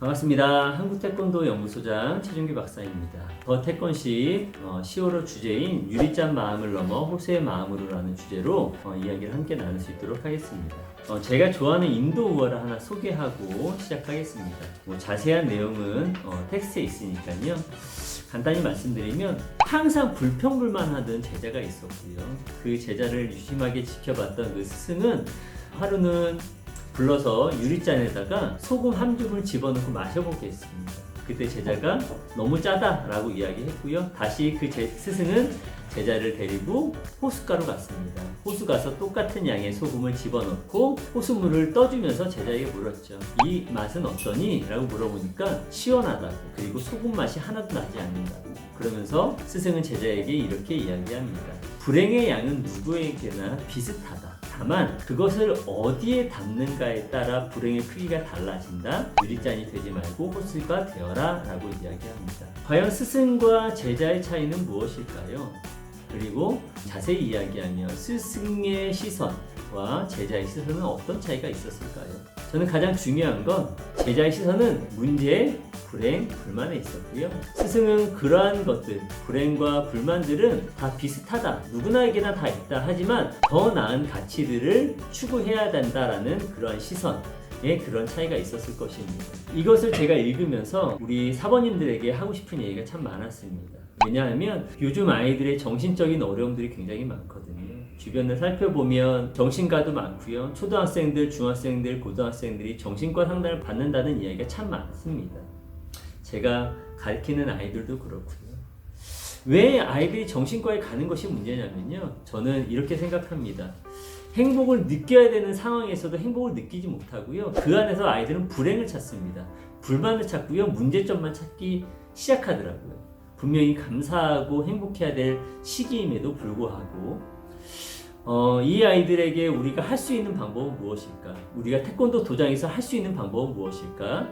반갑습니다. 한국태권도 연구소장 최준규 박사입니다. 더 태권시 10월호 주제인 유리짠 마음을 넘어 호수의 마음으로라는 주제로 이야기를 함께 나눌 수 있도록 하겠습니다. 제가 좋아하는 인도 우화를 하나 소개하고 시작하겠습니다. 자세한 내용은 텍스트에 있으니까요. 간단히 말씀드리면 항상 불평불만하던 제자가 있었고요. 그 제자를 유심하게 지켜봤던 그 스승은 하루는 불러서 유리잔에다가 소금 한 줌을 집어넣고 마셔보게 했습니다. 그때 제자가 너무 짜다라고 이야기했고요. 다시 그 스승은 제자를 데리고 호숫가로 갔습니다. 호수 가서 똑같은 양의 소금을 집어넣고 호수물을 떠주면서 제자에게 물었죠. 이 맛은 어떠니? 라고 물어보니까 시원하다고, 그리고 소금 맛이 하나도 나지 않는다고. 그러면서 스승은 제자에게 이렇게 이야기합니다. 불행의 양은 누구에게나 비슷하다. 다만 그것을 어디에 담는가에 따라 불행의 크기가 달라진다. 유리잔이 되지 말고 호수가 되어라 라고 이야기합니다. 과연 스승과 제자의 차이는 무엇일까요? 그리고 자세히 이야기하면 스승의 시선과 제자의 시선은 어떤 차이가 있었을까요? 저는 가장 중요한 건 제자의 시선은 문제, 불행, 불만에 있었고요. 스승은 그러한 것들, 불행과 불만들은 다 비슷하다, 누구나에게나 다 있다, 하지만 더 나은 가치들을 추구해야 된다라는 그러한 시선에 그런 차이가 있었을 것입니다. 이것을 제가 읽으면서 우리 사범님들에게 하고 싶은 얘기가 참 많았습니다. 왜냐하면 요즘 아이들의 정신적인 어려움들이 굉장히 많거든요. 주변을 살펴보면 정신과도 많고요. 초등학생들, 중학생들, 고등학생들이 정신과 상담을 받는다는 이야기가 참 많습니다. 제가 가르치는 아이들도 그렇고요. 왜 아이들이 정신과에 가는 것이 문제냐면요. 저는 이렇게 생각합니다. 행복을 느껴야 되는 상황에서도 행복을 느끼지 못하고요. 그 안에서 아이들은 불행을 찾습니다. 불만을 찾고요. 문제점만 찾기 시작하더라고요. 분명히 감사하고 행복해야 될 시기임에도 불구하고 이 아이들에게 우리가 할 수 있는 방법은 무엇일까? 우리가 태권도 도장에서 할 수 있는 방법은 무엇일까?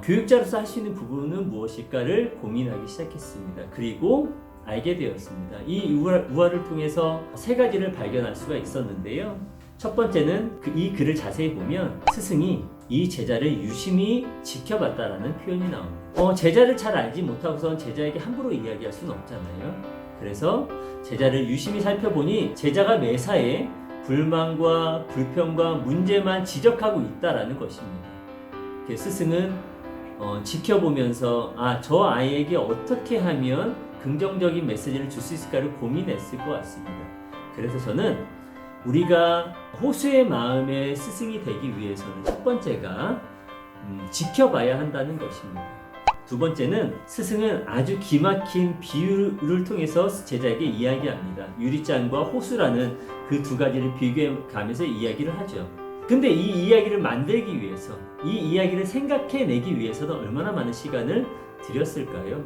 교육자로서 할 수 있는 부분은 무엇일까를 고민하기 시작했습니다. 그리고 알게 되었습니다. 이 우화를 통해서 세 가지를 발견할 수가 있었는데요. 첫 번째는 이 글을 자세히 보면 스승이 이 제자를 유심히 지켜봤다라는 표현이 나옵니다. 제자를 잘 알지 못하고선 제자에게 함부로 이야기할 수는 없잖아요. 그래서 제자를 유심히 살펴보니 제자가 매사에 불만과 불평과 문제만 지적하고 있다라는 것입니다. 스승은 지켜보면서 저 아이에게 어떻게 하면 긍정적인 메시지를 줄 수 있을까를 고민했을 것 같습니다. 그래서 저는 우리가 호수의 마음의 스승이 되기 위해서는 첫 번째가 지켜봐야 한다는 것입니다. 두 번째는 스승은 아주 기막힌 비유를 통해서 제자에게 이야기합니다. 유리잔과 호수라는 그 두 가지를 비교해 가면서 이야기를 하죠. 근데 이 이야기를 만들기 위해서, 이 이야기를 생각해내기 위해서는 얼마나 많은 시간을 들였을까요?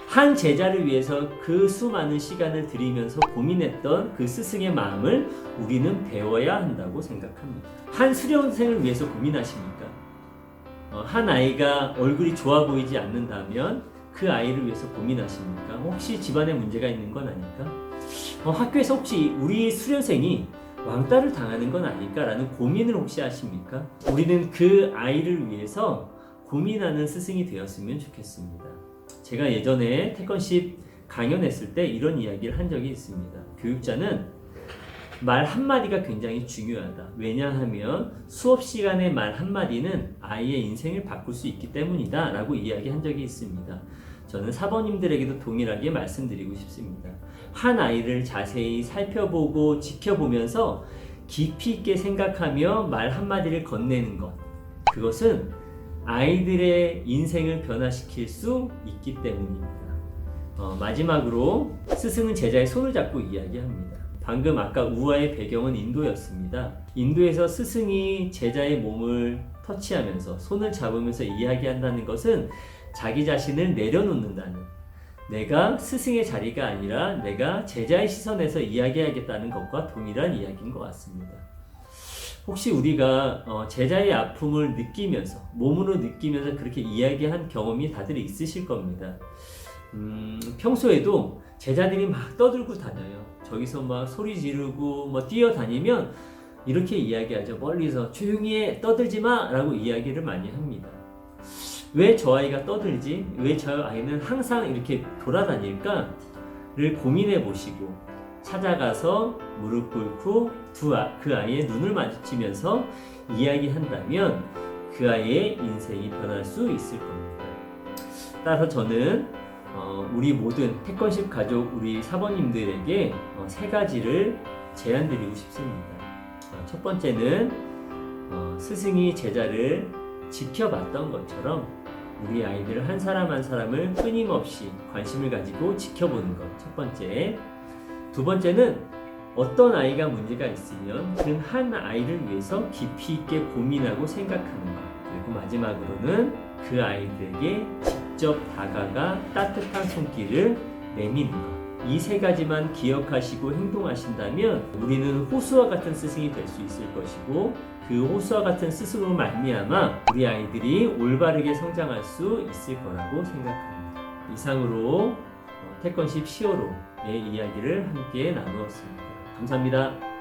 한 제자를 위해서 그 수많은 시간을 들이면서 고민했던 그 스승의 마음을 우리는 배워야 한다고 생각합니다. 한 수련생을 위해서 고민하십니까? 한 아이가 얼굴이 좋아 보이지 않는다면 그 아이를 위해서 고민하십니까? 혹시 집안에 문제가 있는 건 아닐까? 학교에서 혹시 우리 수련생이 왕따를 당하는 건 아닐까라는 고민을 혹시 하십니까? 우리는 그 아이를 위해서 고민하는 스승이 되었으면 좋겠습니다. 제가 예전에 태권십 강연했을 때 이런 이야기를 한 적이 있습니다. 교육자는 말 한마디가 굉장히 중요하다. 왜냐하면 수업 시간의 말 한마디는 아이의 인생을 바꿀 수 있기 때문이다 라고 이야기한 적이 있습니다. 저는 사범님들에게도 동일하게 말씀드리고 싶습니다. 한 아이를 자세히 살펴보고 지켜보면서 깊이 있게 생각하며 말 한마디를 건네는 것, 그것은 아이들의 인생을 변화시킬 수 있기 때문입니다. 마지막으로 스승은 제자의 손을 잡고 이야기합니다. 방금 아까 우화의 배경은 인도였습니다. 인도에서 스승이 제자의 몸을 터치하면서 손을 잡으면서 이야기한다는 것은 자기 자신을 내려놓는다는, 내가 스승의 자리가 아니라 내가 제자의 시선에서 이야기하겠다는 것과 동일한 이야기인 것 같습니다. 혹시 우리가 제자의 아픔을 느끼면서, 몸으로 느끼면서 그렇게 이야기한 경험이 다들 있으실 겁니다. 평소에도 제자들이 막 떠들고 다녀요. 저기서 막 소리 지르고 뛰어다니면 이렇게 이야기하죠. 멀리서 조용히 해, 떠들지 마! 라고 이야기를 많이 합니다. 왜 저 아이가 떠들지? 왜 저 아이는 항상 이렇게 돌아다닐까?를 고민해 보시고 찾아가서 무릎 꿇고 그 아이의 눈을 마주치면서 이야기한다면 그 아이의 인생이 변할 수 있을 겁니다. 따라서 저는 우리 모든 태권십 가족 우리 사모님들에게 세 가지를 제안드리고 싶습니다. 첫 번째는 스승이 제자를 지켜봤던 것처럼 우리 아이들 한 사람 한 사람을 끊임없이 관심을 가지고 지켜보는 것. 첫 번째. 두 번째는 어떤 아이가 문제가 있으면 그 한 아이를 위해서 깊이 있게 고민하고 생각하는 것. 그리고 마지막으로는 그 아이들에게 직접 다가가 따뜻한 손길을 내미는 것. 이 세 가지만 기억하시고 행동하신다면 우리는 호수와 같은 스승이 될 수 있을 것이고 그 호수와 같은 스승으로 말미암아 우리 아이들이 올바르게 성장할 수 있을 거라고 생각합니다. 이상으로 태권십 시어로의 이야기를 함께 나누었습니다. 감사합니다.